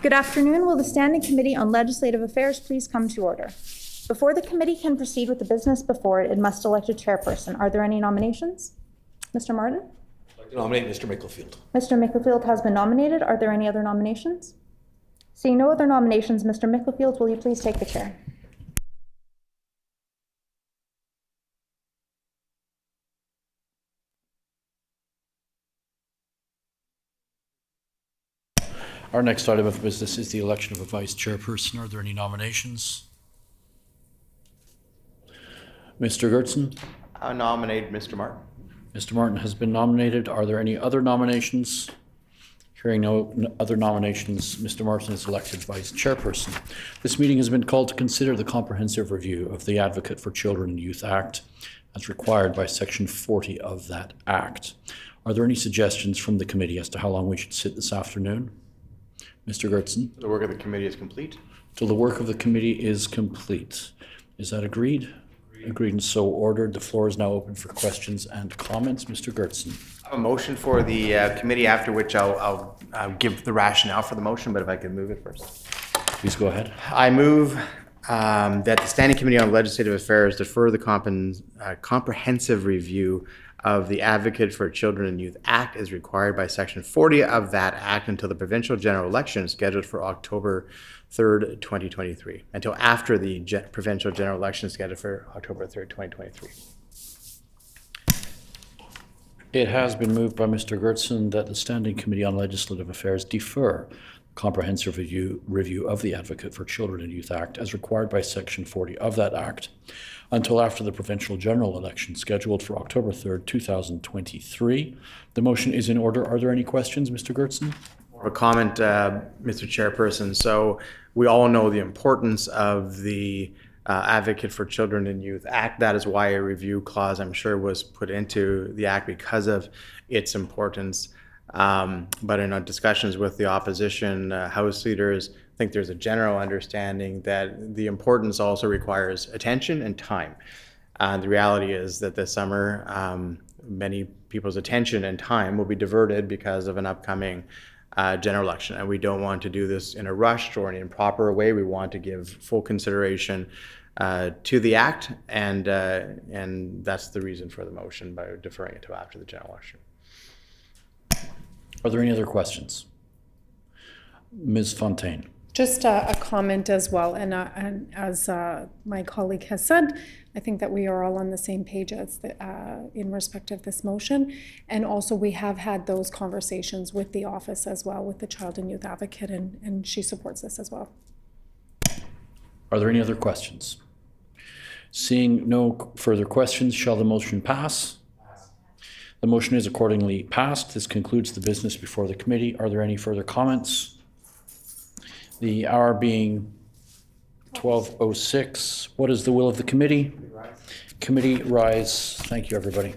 Good afternoon. Will the Standing Committee on Legislative Affairs please come to order? Before the committee can proceed with the business before it, it must elect a chairperson. Are there any nominations? Mr. Martin? I'd like to nominate Mr. Mickelfield. Mr. Mickelfield has been nominated. Are there any other nominations? Seeing no other nominations, Mr. Mickelfield, will you please take the chair? Our next item of business is the election of a vice chairperson. Are there any nominations? Mr. Gertzen? I nominate Mr. Martin. Mr. Martin has been nominated. Are there any other nominations? Hearing no other nominations, Mr. Martin is elected vice chairperson. This meeting has been called to consider the comprehensive review of the Advocate for Children and Youth Act as required by Section 40 of that Act. Are there any suggestions from the committee as to how long we should sit this afternoon? Mr. Gertzen? The work of the committee is complete. Till the work of the committee is complete. Is that agreed? Agreed and so ordered. The floor is now open for questions and comments. Mr. Gertzen. I have a motion for the committee, after which I'll give the rationale for the motion, but if I could move it first. Please go ahead. I move that the Standing Committee on Legislative Affairs defer the comprehensive review of the Advocate for Children and Youth Act as required by Section 40 of that Act until the provincial general election scheduled for October 3rd, 2023, until after the provincial general election scheduled for October 3rd, 2023. It has been moved by Mr. Gertzen that the Standing Committee on Legislative Affairs defer comprehensive review of the Advocate for Children and Youth Act as required by Section 40 of that Act until after the provincial general election scheduled for October 3rd, 2023. The motion is in order. Are there any questions, Mr. Gertzen? A comment, Mr. Chairperson. So we all know the importance of the Advocate for Children and Youth Act. That is why a review clause, I'm sure, was put into the Act because of its importance. But in our discussions with the opposition House leaders, I think there's a general understanding that the importance also requires attention and time. The reality is that this summer, many people's attention and time will be diverted because of an upcoming general election. And we don't want to do this in a rushed or an improper way. We want to give full consideration to the Act, and that's the reason for the motion by deferring it to after the general election. Are there any other questions? Ms. Fontaine. Just a comment as well, and as my colleague has said, I think that we are all on the same page as in respect of this motion, and also we have had those conversations with the office as well, with the Child and Youth Advocate, and she supports this as well. Are there any other questions? Seeing no further questions, shall the motion pass? The motion is accordingly passed. This concludes the business before the committee. Are there any further comments? The hour being 12:06. What is the will of the committee? Committee rise. Thank you, everybody.